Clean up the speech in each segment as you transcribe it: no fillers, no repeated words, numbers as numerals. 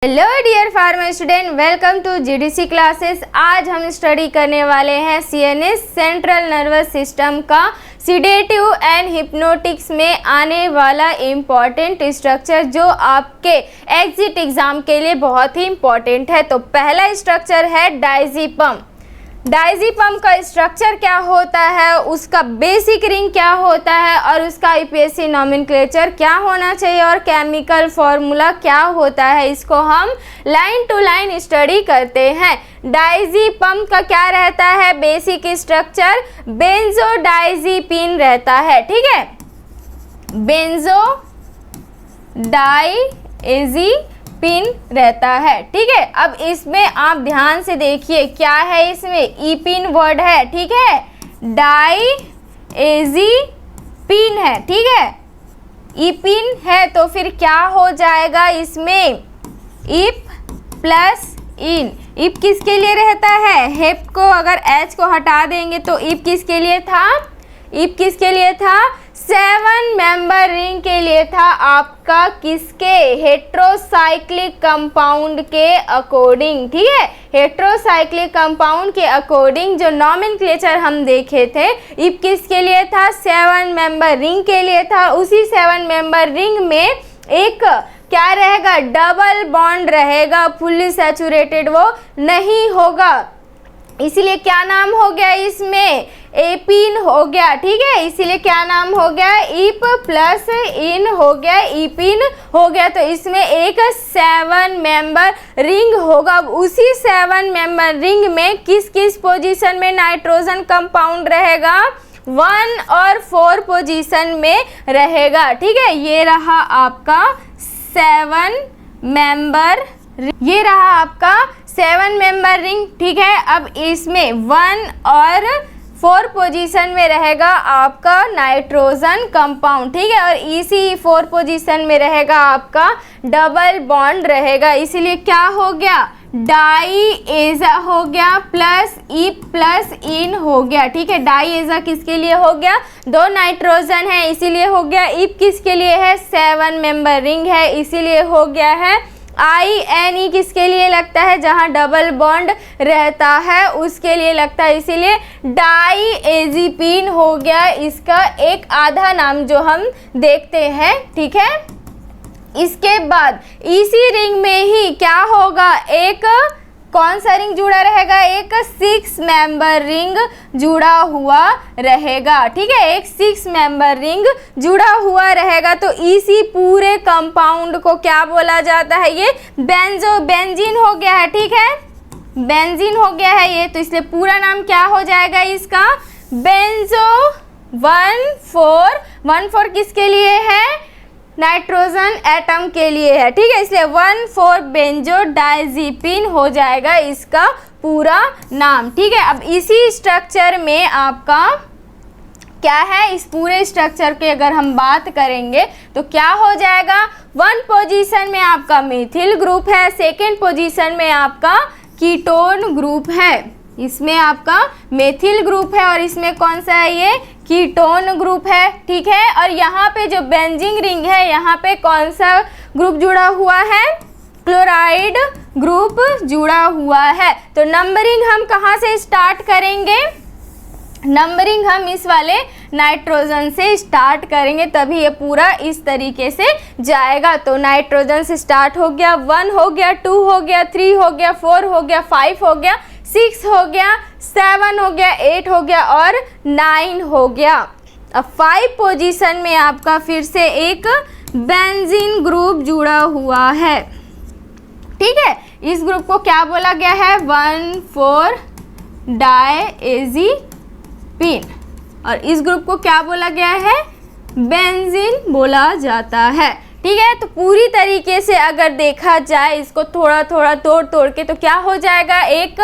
Hello dear pharma student, welcome to GDC classes. आज हम study करने वाले हैं सीएनएस सेंट्रल नर्वस सिस्टम का सीडेटिव एंड हिप्नोटिक्स में आने वाला इम्पॉर्टेंट स्ट्रक्चर जो आपके एग्जिट एग्जाम के लिए बहुत ही इम्पॉर्टेंट है। तो पहला स्ट्रक्चर है डायज़ेपम। डायज़ेपम का स्ट्रक्चर क्या होता है, उसका बेसिक रिंग क्या होता है और उसका आईपीएससी नॉमेनक्लेचर क्या होना चाहिए और केमिकल फॉर्मूला क्या होता है, इसको हम लाइन टू लाइन स्टडी करते हैं। डायज़ेपम का क्या रहता है बेसिक स्ट्रक्चर, बेंजोडायज़ेपिन रहता है। ठीक है, बेंजोडायज़ेपिन रहता है। ठीक है, अब इसमें आप ध्यान से देखिए क्या है, इसमें इपिन वर्ड है। ठीक है, डायज़ेपिन है। ठीक है, इपिन है तो फिर क्या हो जाएगा इसमें, इप प्लस इन। इप किसके लिए रहता है, हेप को अगर एच को हटा देंगे तो इप किसके लिए था, इप किसके लिए था, 7 मेंबर रिंग के लिए था आपका, किसके, हेट्रोसाइक्लिक कंपाउंड के अकॉर्डिंग। ठीक है, हेट्रोसाइक्लिक कंपाउंड के अकॉर्डिंग जो नॉमेनक्लेचर हम देखे थे, इप किसके लिए था, 7 मेंबर रिंग के लिए था। उसी 7 मेंबर रिंग में एक क्या रहेगा, डबल बॉन्ड रहेगा, फुल्ली सैचुरेटेड वो नहीं होगा, इसीलिए क्या नाम हो गया इसमें, एपिन हो गया। ठीक है, इसीलिए क्या नाम हो गया, इप प्लस इन हो गया, इपिन हो गया। तो इसमें एक 7 मेंबर रिंग होगा। उसी 7 मेंबर रिंग में किस किस पोजीशन में नाइट्रोजन कंपाउंड रहेगा, 1 और 4 पोजीशन में रहेगा। ठीक है, ये रहा आपका 7 मेंबर, ये रहा आपका 7 मेंबर रिंग। ठीक है, अब इसमें 1 और 4 पोजीशन में रहेगा आपका नाइट्रोजन कंपाउंड। ठीक है, और इसी 4 पोजीशन में रहेगा आपका डबल बॉन्ड रहेगा, इसीलिए क्या हो गया, डाईएजा हो गया प्लस इप प्लस इन हो गया। ठीक है, डाईएजा किसके लिए हो गया, 2 नाइट्रोजन है इसीलिए हो गया। इप किसके लिए है, 7 मेंबर रिंग है इसीलिए हो गया है। INE किसके लिए लगता है, जहाँ डबल बॉन्ड रहता है उसके लिए लगता है, इसीलिए डायज़ेपिन हो गया इसका एक आधा नाम जो हम देखते हैं। ठीक है, इसके बाद इसी रिंग में ही क्या होगा, एक कौन सा रिंग जुड़ा रहेगा, एक 6 मेंबर रिंग जुड़ा हुआ रहेगा। ठीक है, एक 6 मेंबर रिंग जुड़ा हुआ रहेगा। तो इसी पूरे कंपाउंड को क्या बोला जाता है, ये बेंजीन हो गया है। ठीक है, बेंजीन हो गया है ये, तो इसलिए पूरा नाम क्या हो जाएगा इसका, बेंजो 1,4 किसके लिए है, नाइट्रोजन एटम के लिए है। ठीक है, इसलिए 1,4 बेंजोडायज़ेपिन हो जाएगा इसका पूरा नाम। ठीक है, अब इसी स्ट्रक्चर में आपका क्या है, इस पूरे स्ट्रक्चर की अगर हम बात करेंगे तो क्या हो जाएगा, 1 पोजीशन में आपका मेथिल ग्रुप है, 2nd पोजीशन में आपका कीटोन ग्रुप है, इसमें आपका मेथिल ग्रुप है और इसमें कौन सा है, ये कीटोन ग्रुप है। ठीक है, और यहाँ पे जो बेंजीन रिंग है यहाँ पे कौन सा ग्रुप जुड़ा हुआ है, क्लोराइड ग्रुप जुड़ा हुआ है। तो नंबरिंग हम कहाँ से स्टार्ट करेंगे, नंबरिंग हम इस वाले नाइट्रोजन से स्टार्ट करेंगे, तभी ये पूरा इस तरीके से जाएगा। तो नाइट्रोजन से स्टार्ट हो गया, 1 हो गया, 2 हो गया, 3 हो गया, 4 हो गया, 5 हो गया, 6 हो गया, 7 हो गया, 8 हो गया और 9 हो गया। अब 5 पोजीशन में आपका फिर से एक बेंजीन ग्रुप जुड़ा हुआ है। ठीक है, इस ग्रुप को क्या बोला गया है, 1,4 डायज़ेपिन, और इस ग्रुप को क्या बोला गया है, बेंजीन बोला जाता है। ठीक है, तो पूरी तरीके से अगर देखा जाए इसको थोड़ा थोड़ा तोड़ के तो क्या हो जाएगा, एक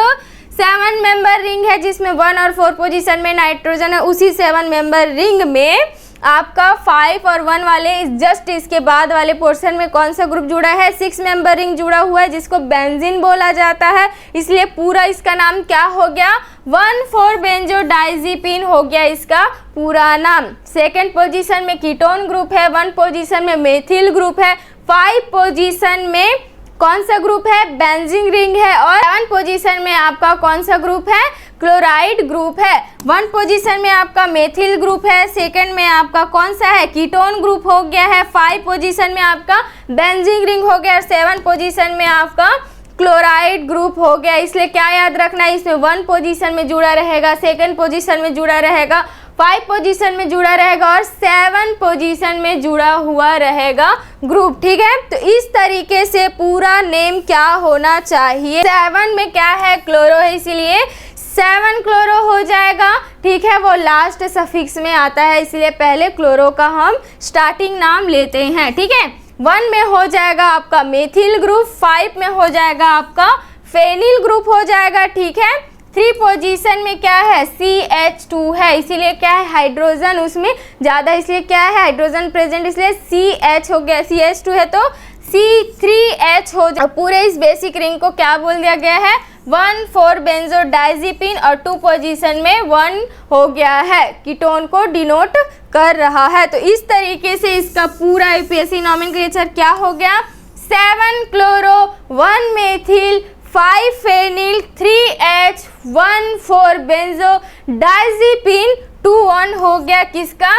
7 मेंबर रिंग है जिसमें 1 और 4 पोजीशन में नाइट्रोजन है। उसी 7 मेंबर रिंग में आपका 5 और 1 वाले जस्ट इसके बाद वाले पोर्शन में कौन सा ग्रुप जुड़ा है, 6 मेंबर रिंग जुड़ा हुआ है जिसको बेंजीन बोला जाता है, इसलिए पूरा इसका नाम क्या हो गया, 1,4 बेंजोडायज़ेपिन हो गया इसका पूरा नाम। 2nd पोजीशन में कीटोन ग्रुप है, 1 पोजीशन में मेथिल ग्रुप है, 5 पोजीशन में कौन सा ग्रुप है, बेंजीन रिंग है। और 7 पोजीशन में आपका कौन सा ग्रुप है, क्लोराइड ग्रुप है। 1 पोजीशन में आपका मेथिल ग्रुप है, सेकंड में आपका कौन सा है, कीटोन ग्रुप हो गया है। 5 पोजीशन में आपका बेंजीन रिंग हो गया और 7 पोजीशन में आपका क्लोराइड ग्रुप हो गया। इसलिए क्या याद रखना है, इसमें 1 पोजीशन में जुड़ा रहेगा, सेकंड पोजीशन में जुड़ा रहेगा, 5 पोजीशन में जुड़ा रहेगा और 7 पोजीशन में जुड़ा हुआ रहेगा ग्रुप। ठीक है, तो इस तरीके से पूरा नेम क्या होना चाहिए, 7 में क्या है, क्लोरो है, इसीलिए 7 क्लोरो हो जाएगा। ठीक है, वो लास्ट सफिक्स में आता है, इसलिए पहले क्लोरो का हम स्टार्टिंग नाम लेते हैं। ठीक है, 1 में हो जाएगा आपका मेथिल ग्रुप, 5 में हो जाएगा आपका फेनिल ग्रुप हो जाएगा। ठीक है, 3 पोजीशन में क्या है, CH2 है, इसीलिए क्या है, हाइड्रोजन उसमें ज़्यादा, इसलिए क्या है, हाइड्रोजन प्रेजेंट, इसलिए CH हो गया। CH2 है तो C3H हो जाए। पूरे इस बेसिक रिंग को क्या बोल दिया गया है, 1,4 बेंजोडाइजिपिन और 2 पोजीशन में 1 हो गया है, कीटोन को डिनोट कर रहा है। तो इस तरीके से इसका पूरा यूपीएससी नॉमेनक्लेचर क्या हो गया, 7 chloro, 1 methyl, 5 phenyl, 3H, 1,4 benzodiazepine, 2,1 हो गया किसका,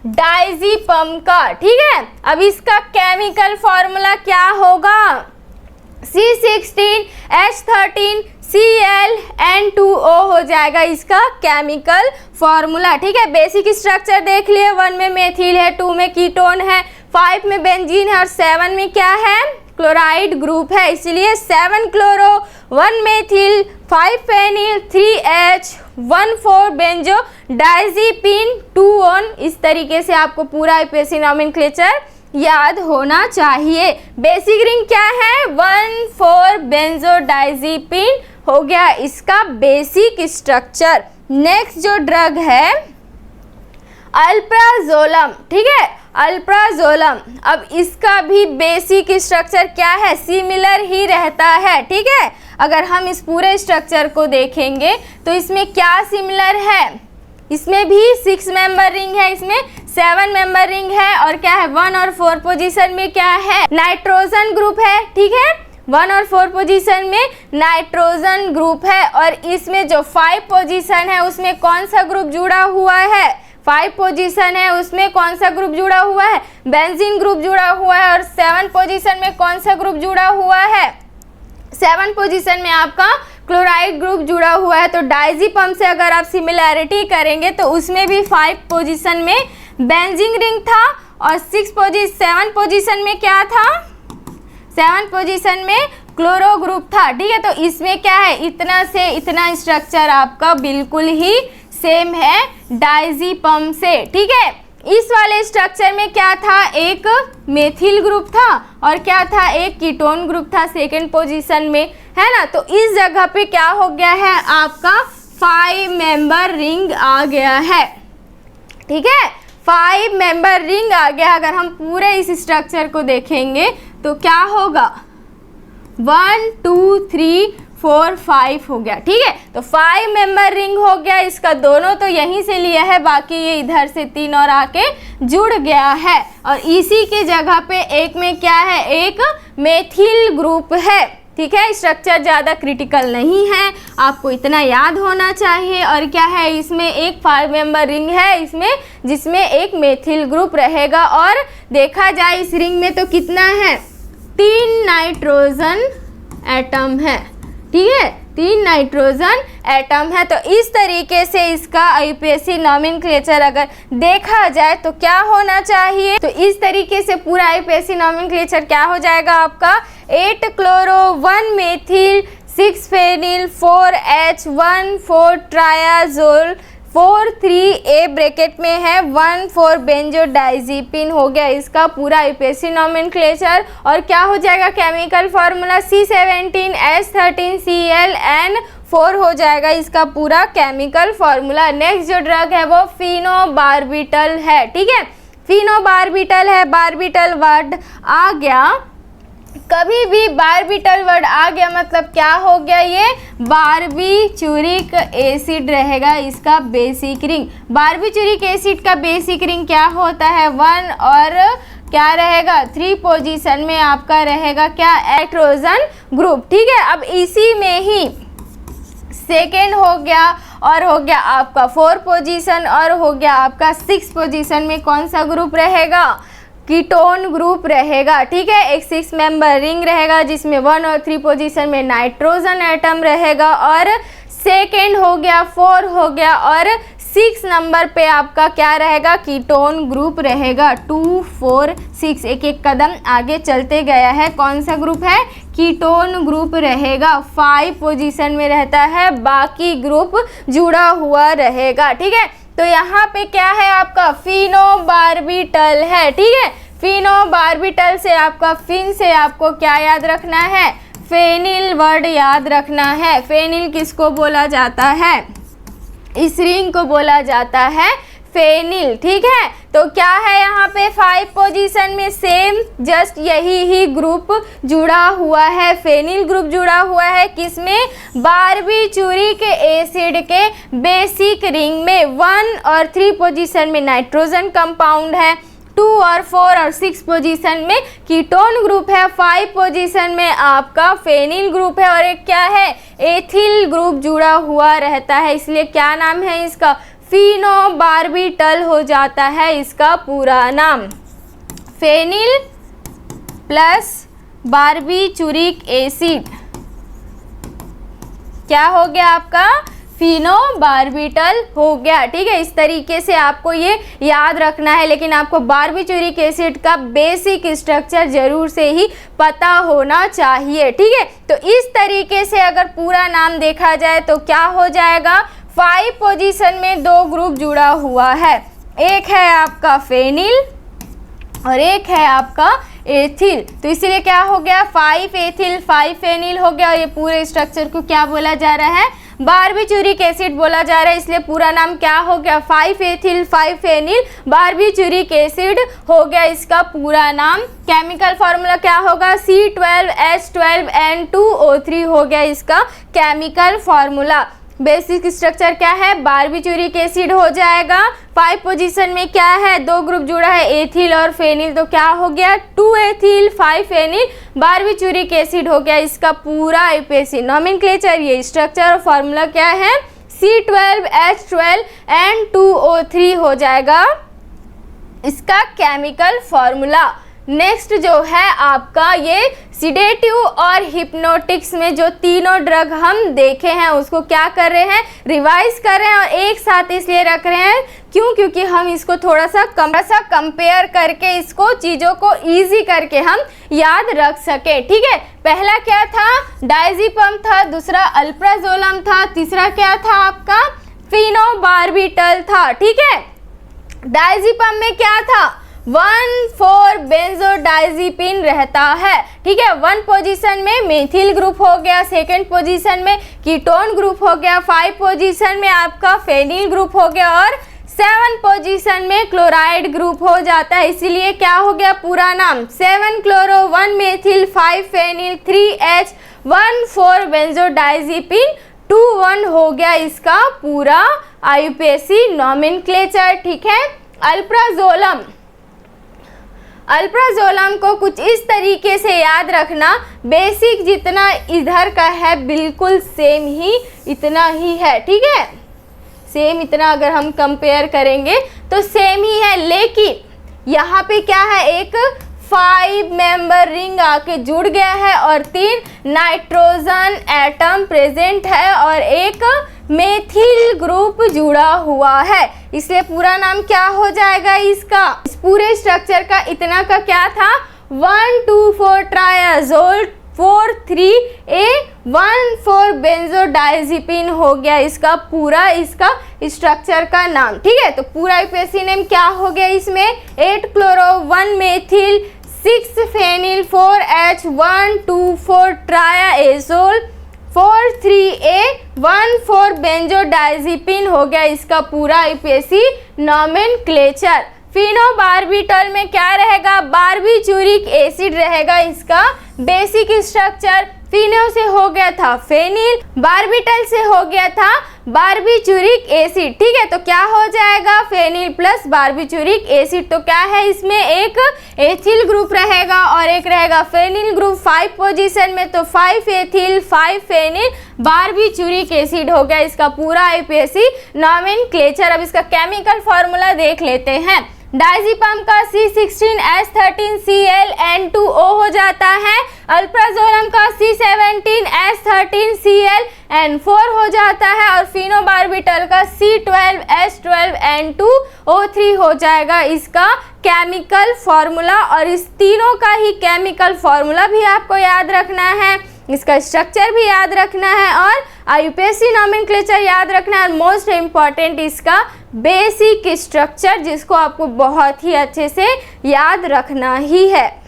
डायज़ीपम का। ठीक है, अब इसका केमिकल फॉर्मूला क्या होगा, C16H13Cl N2O हो जाएगा इसका केमिकल फॉर्मूला। ठीक है, बेसिक स्ट्रक्चर देख लिए, 1 में मेथिल है, 2 में कीटोन है, 5 में बेंजीन है और 7 में क्या है, क्लोराइड ग्रुप है। इसलिए 7 chloro, 1 methyl, 5 phenyl, 3H, 1,4 benzodiazepine, 2,1। इस तरीके से आपको पूरा यूपीएससी नॉमेनक्लेचर याद होना चाहिए। बेसिक रिंग क्या है, 1,4 बेंजोडाइजिपिन हो गया इसका बेसिक स्ट्रक्चर। नेक्स्ट जो ड्रग है अल्प्राजोलम। ठीक है, अल्प्राजोलम, अब इसका भी बेसिक स्ट्रक्चर क्या है, सिमिलर ही रहता है। ठीक है, अगर हम इस पूरे स्ट्रक्चर को देखेंगे तो इसमें क्या सिमिलर है, इसमें भी 6 मेंबर रिंग है, इसमें 7 मेंबर रिंग है और क्या है, 1 और 4 पोजीशन में क्या है, नाइट्रोजन ग्रुप है। ठीक है, 1 और 4 पोजीशन में नाइट्रोजन ग्रुप है और इसमें जो 5 पोजीशन है उसमें कौन सा ग्रुप जुड़ा हुआ है, 5 पोजीशन है उसमें कौन सा ग्रुप जुड़ा हुआ है, बेंजीन ग्रुप जुड़ा हुआ है। और 7 पोजीशन में कौन सा ग्रुप जुड़ा हुआ है, 7 पोजीशन में आपका क्लोराइड ग्रुप जुड़ा हुआ है। तो डायज़ीपम से अगर आप सिमिलैरिटी करेंगे तो उसमें भी 5 पोजीशन में बेंजीन रिंग था और 7 पोजीशन में क्या था, 7 पोजीशन में क्लोरो ग्रुप था। ठीक है, तो इसमें क्या है, इतना से इतना स्ट्रक्चर आपका बिल्कुल ही सेम है डायज़ीपम से। ठीक है, इस वाले स्ट्रक्चर में क्या था, एक मेथिल ग्रुप था और क्या था, एक कीटोन ग्रुप था सेकंड पोजीशन में, है ना। तो इस जगह पे क्या हो गया है, आपका 5 मेंबर रिंग आ गया है। ठीक है, 5 मेंबर रिंग आ गया। अगर हम पूरे इस स्ट्रक्चर को देखेंगे तो क्या होगा, 1 2 3 4 5 हो गया। ठीक है, तो 5 मेंबर रिंग हो गया इसका, दोनों तो यहीं से लिया है, बाकी ये इधर से 3 और आके जुड़ गया है। और इसी के जगह पे एक में क्या है, एक मेथिल ग्रुप है। ठीक है, स्ट्रक्चर ज़्यादा क्रिटिकल नहीं है, आपको इतना याद होना चाहिए। और क्या है, इसमें एक 5 मेंबर रिंग है इसमें, जिसमें एक मेथिल ग्रुप रहेगा। और देखा जाए इस रिंग में तो कितना है, 3 नाइट्रोजन एटम है। ठीक है, 3 नाइट्रोजन एटम है। तो इस तरीके से इसका यूपीएससी नॉमेनक्लेचर अगर देखा जाए तो क्या होना चाहिए, तो इस तरीके से पूरा यूपीएससी नॉमेनक्लेचर क्या हो जाएगा आपका, 8 chloro, 1 methyl, 6 phenyl, 4H, 1,4 triazole, 4,3A bracket में है, 1,4 बेंजोडाइजिपिन हो गया इसका पूरा यूपीएससी नॉमेनक्लेचर। और क्या हो जाएगा केमिकल फार्मूला, C17H13Cl N4 हो जाएगा इसका पूरा केमिकल फार्मूला। नेक्स्ट जो ड्रग है वो फिनोबार्बिटल है। ठीक है, फिनोबार्बिटल है, बार्बिटल वर्ड आ गया, कभी भी बार्बिटल वर्ड आ गया मतलब क्या हो गया, ये बार्बिचूरिक एसिड रहेगा इसका बेसिक रिंग। बार्बिचूरिक एसिड का बेसिक रिंग क्या होता है, 1 और क्या रहेगा, 3 पोजीशन में आपका रहेगा क्या, नाइट्रोजन ग्रुप। ठीक है, अब इसी में ही सेकेंड हो गया और हो गया आपका 4 पोजीशन और हो गया आपका 6 पोजीशन में कौन सा ग्रुप रहेगा, कीटोन ग्रुप रहेगा। ठीक है, एक 6 मेंबर रिंग रहेगा जिसमें 1 और 3 पोजीशन में नाइट्रोजन एटम रहेगा और सेकेंड हो गया, 4 हो गया और 6 नंबर पे आपका क्या रहेगा, कीटोन ग्रुप रहेगा। 2, 4, 6 एक एक कदम आगे चलते गया है, कौन सा ग्रुप है, कीटोन ग्रुप रहेगा। 5 पोजीशन में रहता है, बाकी ग्रुप जुड़ा हुआ रहेगा। ठीक है, तो यहाँ पे क्या है आपका फिनोबार्बिटल है। ठीक है, फिनोबार्बिटल से आपका फिन से आपको क्या याद रखना है, फेनिल वर्ड याद रखना है। फेनिल किसको बोला जाता है, इस रिंग को बोला जाता है फेनिल। ठीक है, तो क्या है यहाँ पे 5 पोजीशन में सेम जस्ट यही ही ग्रुप जुड़ा हुआ है, फेनिल ग्रुप जुड़ा हुआ है किसमें, बारबीट्यूरिक एसिड के बेसिक रिंग में। 1 और 3 पोजीशन में नाइट्रोजन कंपाउंड है, 2 और 4 और 6 पोजीशन में कीटोन ग्रुप है, 5 पोजीशन में आपका फेनिल ग्रुप है और एक क्या है, एथिल ग्रुप जुड़ा हुआ रहता है। इसलिए क्या नाम है इसका, फिनोबार्बिटल हो जाता है इसका पूरा नाम। फेनिल प्लस बारबीट्यूरिक एसिड क्या हो गया आपका, फिनोबार्बिटल हो गया। ठीक है, इस तरीके से आपको ये याद रखना है, लेकिन आपको बारबीट्यूरिक एसिड का बेसिक स्ट्रक्चर जरूर से ही पता होना चाहिए। ठीक है, तो इस तरीके से अगर पूरा नाम देखा जाए तो क्या हो जाएगा, 5 पोजीशन में 2 ग्रुप जुड़ा हुआ है, एक है आपका फेनिल और एक है आपका एथिल। तो इसीलिए क्या हो गया, 5 एथिल 5 फेनिल हो गया और ये पूरे स्ट्रक्चर को क्या बोला जा रहा है, बारबीट्यूरिक एसिड बोला जा रहा है। इसलिए पूरा नाम क्या हो गया, 5 एथिल 5 फेनिल बारबीट्यूरिक एसिड हो गया इसका पूरा नाम। केमिकल फार्मूला क्या होगा, C12H12N2O3 हो गया इसका केमिकल फार्मूला। बेसिक स्ट्रक्चर क्या है, बारबीट्यूरिक एसिड हो जाएगा। 5 पोजीशन में क्या है, 2 ग्रुप जुड़ा है, एथिल और फेनिल, तो क्या हो गया, 2 एथिल 5 फेनिल बारबीट्यूरिक एसिड हो गया इसका पूरा आईयूपीएसी। नॉमेनक्लेचर ये स्ट्रक्चर और फार्मूला क्या है, C12H12N2O3 हो जाएगा इसका केमिकल फार्मूला। नेक्स्ट जो है आपका ये सिडेटिव और हिप्नोटिक्स में जो तीनों ड्रग हम देखे हैं उसको क्या कर रहे हैं, रिवाइज कर रहे हैं और एक साथ इसलिए रख रहे हैं क्यों, क्योंकि हम इसको थोड़ा सा कंपेयर करके इसको चीज़ों को इजी करके हम याद रख सके। ठीक है, पहला क्या था, डायज़ेपम था, दूसरा अल्प्राजोलम था, तीसरा क्या था आपका फिनोबार्बिटल था। ठीक है, डायज़ेपम में क्या था, 1,4 बेंजोडाइजिपिन रहता है। ठीक है, 1 पोजीशन में मेथिल ग्रुप हो गया, सेकंड पोजीशन में कीटोन ग्रुप हो गया, 5 पोजीशन में आपका फेनिल ग्रुप हो गया और 7 पोजीशन में क्लोराइड ग्रुप हो जाता है। इसीलिए क्या हो गया पूरा नाम, 7 chloro 1 methyl 5 phenyl 3H 1,4 benzodiazepine 2,1 हो गया इसका पूरा आईयूपीएसी नॉमेनक्लेचर। ठीक है, अल्प्राजोलम को कुछ इस तरीके से याद रखना, बेसिक जितना इधर का है बिल्कुल सेम ही इतना ही है। ठीक है, सेम इतना अगर हम कंपेयर करेंगे तो सेम ही है, लेकिन यहाँ पे क्या है, एक 5 मेंबर रिंग आके जुड़ गया है और 3 नाइट्रोजन एटम प्रेजेंट है और एक मेथिल ग्रुप जुड़ा हुआ है। इसलिए पूरा नाम क्या हो जाएगा इसका, इस पूरे स्ट्रक्चर का इतना का क्या था, 1,2,4 ट्रायाजोल 4,3A 1,4 बेंजोडाइजिपिन हो गया इसका पूरा इसका स्ट्रक्चर का नाम। ठीक है, तो पूरा आईयूपीएसी नेम क्या हो गया इसमें, 8 chloro 1 methyl 6 phenyl 4H 1,2,4 triazole 4,3A 1,4 benzodiazepine हो गया इसका पूरा आईयूपीएसी नॉमेनक्लेचर। फिनोबार्बिटल में क्या रहेगा, बारबीट्यूरिक एसिड रहेगा इसका बेसिक स्ट्रक्चर। फिनो से हो गया था फेनिल, बारबिटल से हो गया था बारबीचूरिक एसिड। ठीक है, तो क्या हो जाएगा, फेनिल प्लस बारबीचूरिक एसिड। तो क्या है, इसमें एक एथिल ग्रुप रहेगा और एक रहेगा फेनिल ग्रुप 5 पोजीशन में, तो 5 एथिल 5 फेनिल बारबीचूरिक एसिड हो गया इसका पूरा आईयूपीएसी नॉमेनक्लेचर। अब इसका केमिकल फॉर्मूला देख लेते हैं। डायज़ेपाम का C16H13Cl N2O हो जाता है, अल्प्राजोलम का C17H13Cl N4 हो जाता है और फिनोबार्बिटल का C12H12N2O3 हो जाएगा इसका केमिकल फॉर्मूला। और इस तीनों का ही केमिकल फॉर्मूला भी आपको याद रखना है, इसका स्ट्रक्चर भी याद रखना है और आईयूपीएसी नॉमेनक्लेचर याद रखना है और मोस्ट इम्पॉर्टेंट इसका बेसिक स्ट्रक्चर जिसको आपको बहुत ही अच्छे से याद रखना ही है।